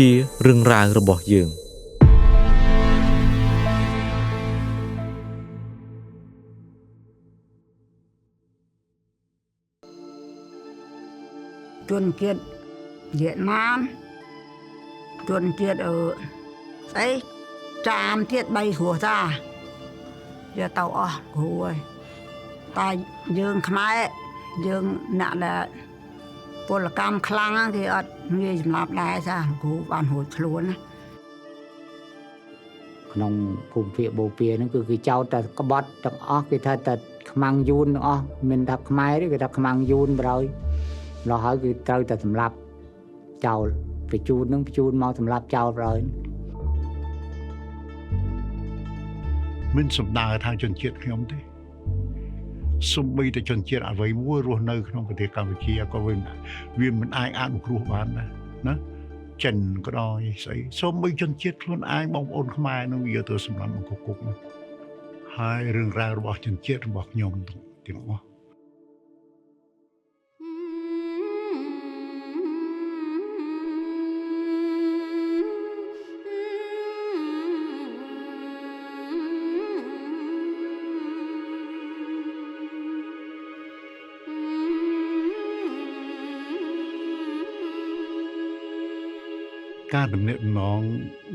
ជារឿងរ៉ាវរបស់យើងជនជាតិវៀតណាមជនជាតិស្អីចាមទៀត3គ្រួសារយកទៅអស់គ្រូហើយតែយើងខ្មែរយើងអ្នកដែលពលកម្មខ្លាំងគេអត់ងាយសម្លាប់ដែរចាគ្រូបានរួចខ្លួនណាក្នុងភូមិភាគបូព៌ាហ្នឹងគឺគេចោទតែក្បត់ទាំងអស់គេថាតែខ្មាំងយួនទាំងអស់មិនថាខ្មែរទេគេថាខ្មាំងយួនបរោយម្ល៉េះហើយគឺត្រូវតែសម្លាប់ចោលបញ្ជូននឹងបញ្ជូនមកសម្លាប់ចោលបរោយមិនសំដៅថាជនជាតិខ្ញុំទេសូម្បីតែជនជាតិអ្វីមួយរស់នៅក្នុងប្រទេសកម្ពុជាក៏វាមិនអាចអនុគ្រោះបានដែរណាចិនក៏ដោយស្អីសូម្បីជនជាតិខ្លួនឯងបងប្អូនខ្មែរនឹងយកទៅសម្រាប់មកគុកនោះហើយរឿងរ៉ាវរបស់ជនជាតិរបស់ខ្ញុំទាំងអស់ការទំនាក់ទំនង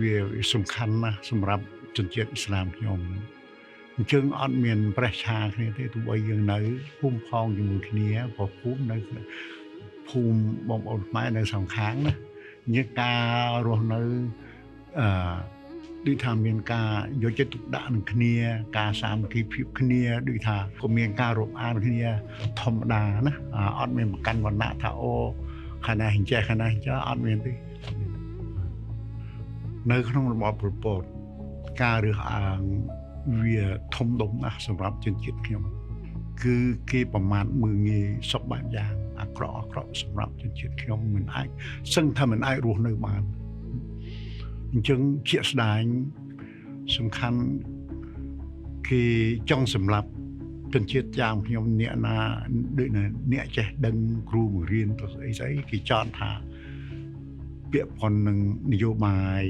វាសំខាន់ណាស់សម្រាប់ជនជាតិឥស្លាមខ្ញុំអញ្ចឹងអត់មានប្រេះឆាគ្នាទេទោះបីយើងនៅភូមិផងជាមួយគ្នាព្រោះភូមិនៅភូមិបងប្អូនខ្មែរនៅសងខាងណាយើងការរស់នៅដូចថាមានការយកចិត្តទុកដាក់នឹងគ្នាការសាមគ្គីភាពគ្នាដូចថាក៏មានការរាប់អានគ្នាធម្មតាណាអត់មានប្រកាន់វណ្ណៈថាអូខាងណាអញ្ចេះខាងណាអញ្ចឹងអត់មានទេនៅក្នុងរបបប៉ុលពតការរើសអើងវាធំដុំណាស់សម្រាប់ជនជាតិខ្ញុំគឺគេប្រមាថមើលងាយសពបែបយ៉ាងអាក្រក់សម្រាប់ជនជាតិខ្ញុំមិនអាចសឹងថាមិនអាចរស់នៅបានអញ្ចឹងជាក់ស្ដែងសំខាន់គេចង់សម្លាប់ជនជាតិយ៉ាងខ្ញុំអ្នកណាដូចអ្នកចេះដឹងគ្រូបង្រៀនទៅស្អីគេចោទថាពាក់ព័ន្ធនឹងនយោបាយ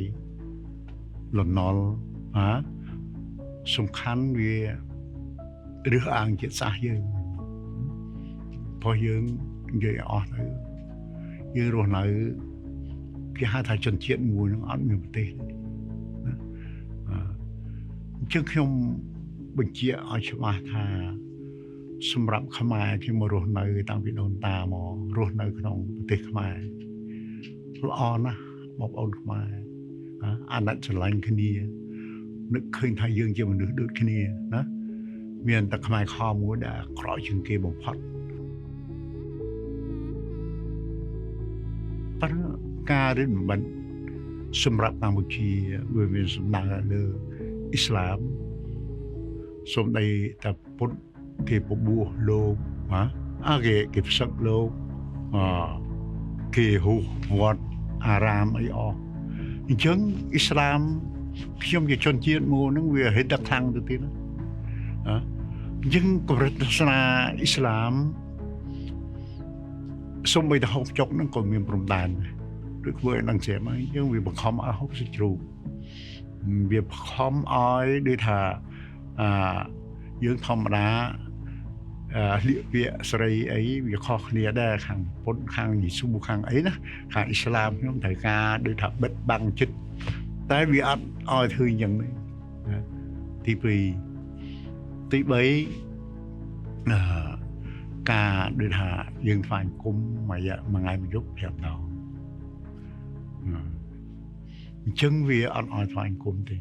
លន់នល់សំខាន់វារើសអើងជាតិសាសន៍យើងព្រោះយើងនិយាយអស់ទៅយើងរស់នៅគេហៅថាជនជាតិមួយនឹងអត់មានប្រទេសណាអញ្ចឹងខ្ញុំបញ្ជាក់ឲ្យច្បាស់ថាសម្រាប់ខ្មែរខ្ញុំមករស់នៅតាំងពីដូនតាមករស់នៅក្នុងប្រទេសខ្មែរល្អណាស់បងប្អូនខ្មែរអាណិតស្រឡាញ់គ្នានឹកឃើញថាយើងជាមនុស្សដូចគ្នាណាមានតែខ្មែរខំមួយដែលអាក្រក់ជាងគេបំផុតប៉ុន្តែការរិះបំបត្តិសម្រាប់កម្ពុជាវាមានសំដៅលើអ៊ីស្លាមសូម្បីតែពុទ្ធគេពបួសលោកគេផ្សឹកលោកគេហូវត្តអារាមអីអស់អញ្ចឹងអ៊ីស្លាមខ្ញុំជាជនជាតិមួយហ្នឹងវាហិតតែខ្លាំងទៅទៀតណាអញ្ចឹងកម្រិតសាសនាអ៊ីស្លាមសូម្បីតែហូបចុកហ្នឹងក៏មានព្រំដែនដូចធ្វើឲ្យនឹងស្រាប់ហើយអញ្ចឹងវាបង្ខំឲ្យហូបសាច់ជ្រូកវាបង្ខំឲ្យដូចថាយើងធម្មតាលៀកពាក្យស្រីអីវាខុសគ្នាដែរខាងពុទ្ធខាងយេស៊ូខាងអីណាខាងអ៊ីស្លាមខ្ញុំត្រូវការដូចថាបិទបាំងចិត្តតែវាអត់ឲ្យធ្វើយ៉ាងនេះទី2ទី3ការដូចថាយើងថ្វាយគុំមួយថ្ងៃមួយយប់5ដងអញ្ចឹងវាអត់ឲ្យថ្វាយគុំទេ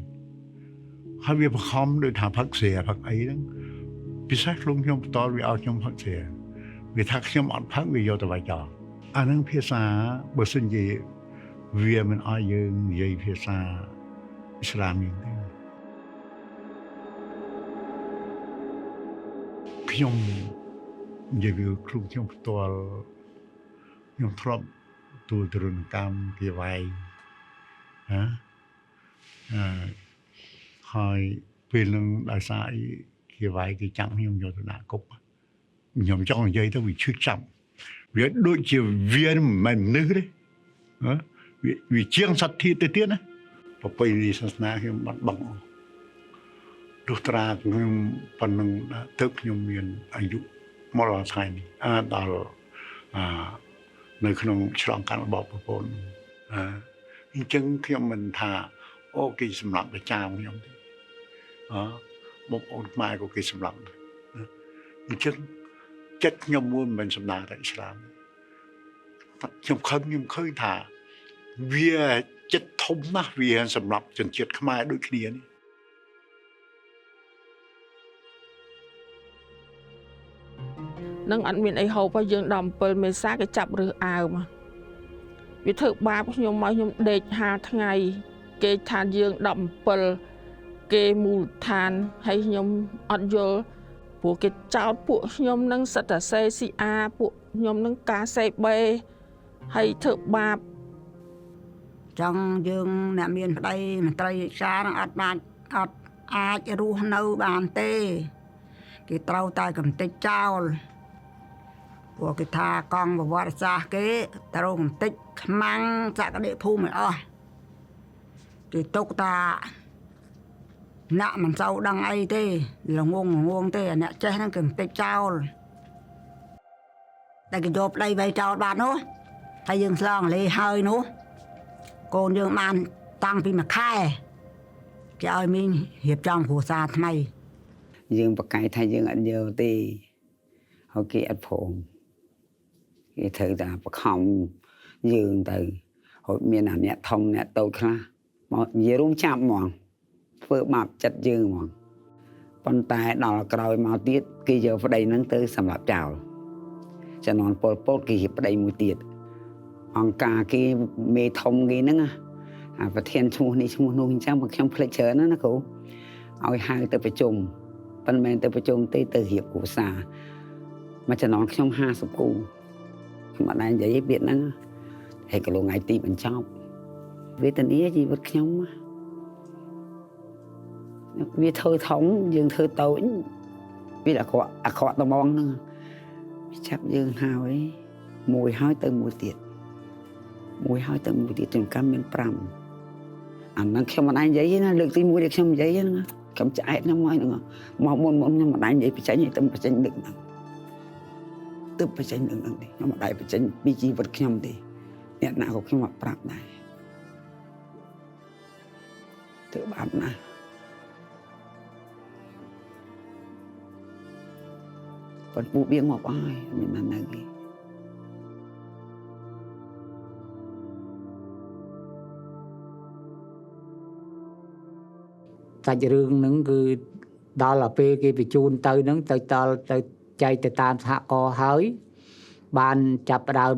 ហើយវាបង្ខំដូចថាផឹកស្រាផឹកអីហ្នឹងពិសេសខ្លួនខ្ញុំផ្ទាល់វាឲ្យខ្ញុំផឹកស្រាវាថាខ្ញុំអត់ផឹកវាយកទៅវាយចោលអានឹងភាសាបើសិនជាវាមិនឲ្យយើងនិយាយភាសាអ៊ីស្លាមនេះទេខ្ញុំនិយាយវាខ្លួនខ្ញុំផ្ទាល់ខ្ញុំធ្លាប់ទូលទរណកម្មគេវាយហើយពេលនឹងដោយសារអីគេវាយគេចាំខ្ញុំយកទៅដាក់គុកខ្ញុំចង់និយាយទៅវាឈឺចាប់វាដូចជាវាមិនមែនមនុស្សទេ vì chiêng sạch thi tới tiết á và bây giờ sát na khi bắt bằng đốt ra nhưng phần năng đã thức nhưng miền anh dụ mà là thay này đó nơiក្នុងឆ្លងកាត់របស់ប្រពន្ធអញ្ចឹងខ្ញុំមិនថាអូគេសម្រាប់ប្រចាំខ្ញុំទេបងប្អូនខ្មែរក៏គេសម្រាប់ដែរអញ្ចឹងចិត្តខ្ញុំមួយមិនសម្ដៅតែអ៊ីស្លាមខ្ញុំឃើញថាវាចិត្តធំណាស់វាសម្រាប់ជនជាតិខ្មែរដូចគ្នានេះ នឹងអត់មានអីហូបហើយយើងដល់7មេសាគេចាប់រើសអាវមកវាធ្វើបាបខ្ញុំមកខ្ញុំដេក5ថ្ងៃគេថាយើង17គេមូលដ្ឋានហើយខ្ញុំអត់យល់ព្រោះគេចោទពួកខ្ញុំនឹងសិតតែសេស៊ីអាពួកខ្ញុំនឹងការសេបេហើយធ្វើបាប ចឹងយើងអ្នកមានប្តីមន្ត្រីរាជការនឹងអត់អាចរស់នៅបានទេគេត្រូវតែកំទេចចោលព្រោះគេថាកងប្រវត្តិសាស្ត្រគេត្រូវកំទេចខ្មាំងសក្តិភូមិឲ្យអស់គេទុកតាអ្នកមិនសូវដឹងអីទេល្ងងទេអ្នកចេះហ្នឹងគឺកំទេចចោលតែគេយកប្តីវាយចោលបាត់នោះហើយយើងឆ្លងលេហើយនោះ កូនយើងបានតាំងពីមួយខែគេឲ្យមីងរៀបចំគ្រួសារថ្មីយើងបកកាយថាយើងអត់យកទេហើយគេអត់ព្រមគេត្រូវតែបខំយើងទៅហើយមានអ្នកធំអ្នកតូចខ្លះមកនិយាយរួមចាប់ហ្មងធ្វើបាបចិត្តយើងហ្មងប៉ុន្តែដល់ក្រោយមកទៀតគេយកប្តីហ្នឹងទៅសម្រាប់ចោលចំនួនពលពតគេរៀបប្តីមួយទៀត អង្គការគេមេធំគេហ្នឹងប្រធានឈ្មោះនេះឈ្មោះនោះអញ្ចឹងមកខ្ញុំភ្លេចច្រើនណាគ្រូឲ្យហៅទៅប្រជុំប៉ុន្តែទៅប្រជុំទេទៅរៀបគ្រួសារមកចំណងខ្ញុំ50គូខ្ញុំអត់ដែរនិយាយពាក្យហ្នឹងហើយកន្លងថ្ងៃទីបញ្ចប់វេទនាជីវិតខ្ញុំវាធ្វើធំយើងធ្វើតូចវាអាក្រក់ត្មងហ្នឹងចាប់យើងហើយមួយហើយទៅមួយទៀត មួយហើយទៅមួយទៀតចំកម្មមាន5អាហ្នឹងខ្ញុំមិនអាចនិយាយណាលើកទី1ដែលខ្ញុំនិយាយហ្នឹងខ្ញុំឆ្អែតខ្ញុំមកហ្នឹងមកមុនខ្ញុំមិនអាចនិយាយបញ្ចេញទៅបញ្ចេញនឹកហ្នឹងទៅបញ្ចេញនឹកហ្នឹងទេខ្ញុំមិនអាចបញ្ចេញពីជីវិតខ្ញុំទេអ្នកណាក៏ខ្ញុំអត់ប្រាប់ដែរទៅបាបណាស់ប៉ុន្តែពួកវាងាប់ហើយមានណានៅទេ សាច់រឿងហ្នឹងគឺដល់ពេលគេបញ្ជូនទៅហ្នឹងទៅដល់ទៅចែកទៅតាមសហគមន៍ហើយបានចាប់ផ្ដើម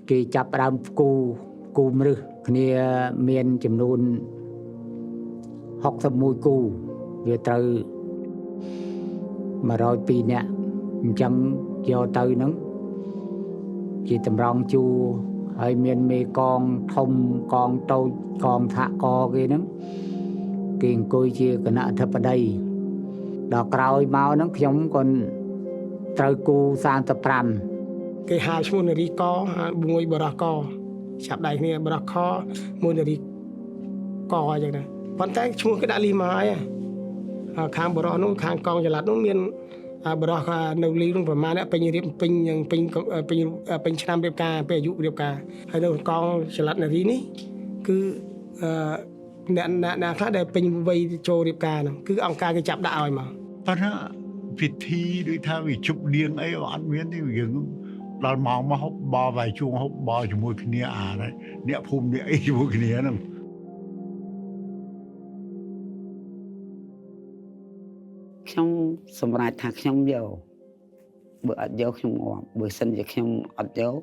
គេចាប់ផ្ដើមគូមនុស្សគ្នាមានចំនួន61គូវាត្រូវ102នាក់អញ្ចឹងយកទៅហ្នឹងជាតម្រង់ជួរ ហើយមានមេកងធំកងតូចកងសហគមន៍គេហ្នឹងគេអង្គុយជាគណៈអធិបតីដល់ក្រោយមកហ្នឹងខ្ញុំក៏ត្រូវគូ35 គេហៅឈ្មោះនារីកមួយបរោះកចាប់ដៃគ្នាបរោះខមួយនារីកអញ្ចឹងដែរប៉ុន្តែឈ្មោះគេដាក់លីម៉ាហើយខាងបរោះនោះខាងកងចល័តនោះមាន បរោះនៅលីនោះប្រហែលអ្នកពេញរៀបពេញឆ្នាំរៀបការពេលអាយុរៀបការហើយនៅកងចល័តនារីនេះគឺអ្នកខ្លះដែលពេញវ័យចូលរៀបការហ្នឹងគឺអង្គការគេចាប់ដាក់ឲ្យមកប៉ុន្តែពិធីដូចថាវាជប់លៀងអីអត់មានទេយើងដល់ម៉ោងមកហូបបរវាយជួងហូបបរជាមួយគ្នាអាហ្នឹងអ្នកភូមិនេះអីជាមួយគ្នាហ្នឹង ខ្ញុំសម្រាប់ថាខ្ញុំយកបើអត់យកខ្ញុំងាប់បើសិនជាខ្ញុំអត់យក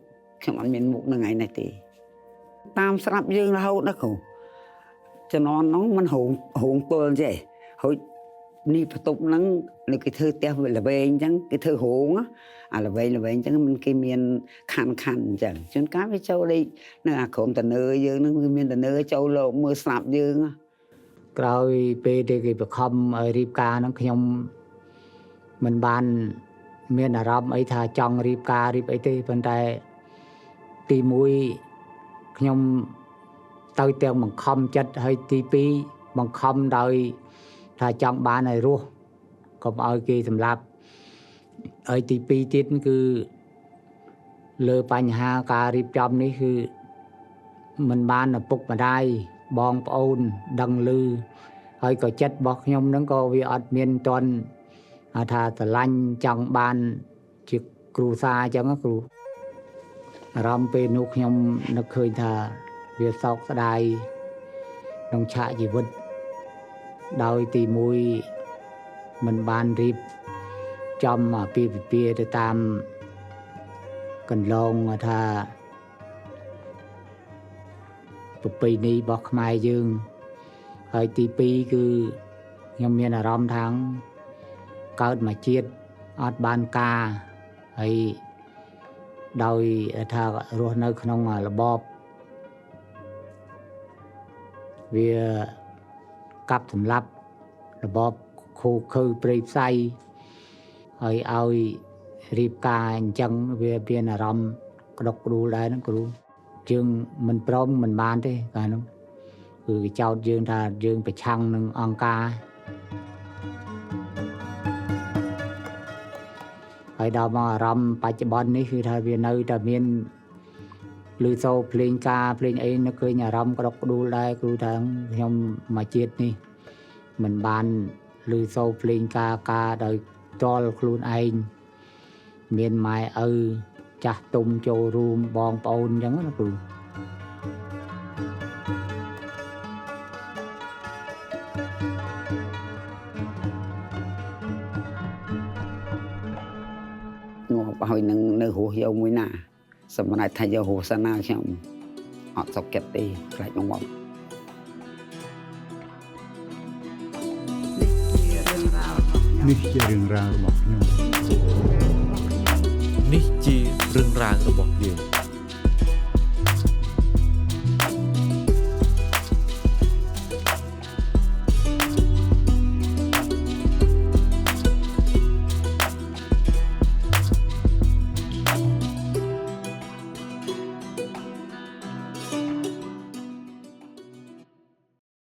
ខ្ញុំអត់មានមុខនៅថ្ងៃនេះទេតាមស្រាប់យើងរហូតដល់គ្រូចំណននោះมันហងទល់ចេះហើយនេះបន្ទប់ហ្នឹងនៅគេធ្វើផ្ទះល្វែងអញ្ចឹងគេធ្វើរោងអាល្វែងអញ្ចឹងมันគេមានខណ្ឌអញ្ចឹងជួនកាលវាចូលលេខនៅអាក្រុមតនើយើងហ្នឹងវាមានតនើចូលលោកមើលស្រាប់យើង ក្រោយពេលដែលគេបខំឲ្យរៀបការហ្នឹងខ្ញុំមិនបានមានអារម្មណ៍អីថាចង់រៀបការរៀបអីទេប៉ុន្តែទ ទី1ខ្ញុំទៅទាំងបង្ខំចិត្តហើយទី2បង្ខំដោយថាចង់បានឲ្យរស់កុំឲ្យគេសម្លាប់ហើយទី2ទៀតគឺលើបញ្ហាការរៀបចំនេះគឺមិនបានឪពុកម្ដាយបងប្អូនដឹងឮហើយក៏ចិត្តរបស់ខ្ញុំហ្នឹងក៏វាអត់មានតន់ថាស្រឡាញ់ចង់បានជាគ្រូសាអញ្ចឹងគ្រូអារម្មណ៍ពេលនោះខ្ញុំនឹកឃើញថាវាសោកស្ដាយក្នុងឆាកជីវិតដោយទី1មិនបានរៀបចំអាពាហ៍ពិពាហ៍ទៅតាមកន្លងថាប្រពៃណីរបស់ខ្មែរយើងហើយទី2គឺខ្ញុំមានអារម្មណ៍ថាកើតមកជាតិអត់បានការហើយដោយថារស់នៅក្នុងរបបវាកាប់សម្លាប់របបខូខើព្រៃផ្សៃហើយឲ្យរៀបការអញ្ចឹងវាមានអារម្មណ៍ក្តុកក្តួលដែរហ្នឹងគ្រូយើងមិនព្រមមិនបានទេកាលហ្នឹងគឺគេចោទយើងថាយើងប្រឆាំងនឹងអង្គការហើយដល់មកអារម្មណ៍បច្ចុប្បន្ននេះគឺថាវានៅតែមានឮសូរភ្លេងការភ្លេងអីនឹកឃើញអារម្មណ៍ក្តុកក្តួលដែរគ្រូថាខ្ញុំមកជាតិនេះមិនបានឮសូរភ្លេងការដោយតល់ខ្លួនឯងមានម៉ែឪចាស់ទុំចូលរួមបងប្អូនអញ្ចឹងណាគ្រូងាប់ហើយនឹងនៅរស់យកមួយណាសម្រាប់ថាយករស់សាណាខ្ញុំអត់សុខចិត្តទេខ្លាចងាប់ នេះជារឿងរ៉ាវរបស់ខ្ញុំ នេះជារឿងរ៉ាវរបស់យើង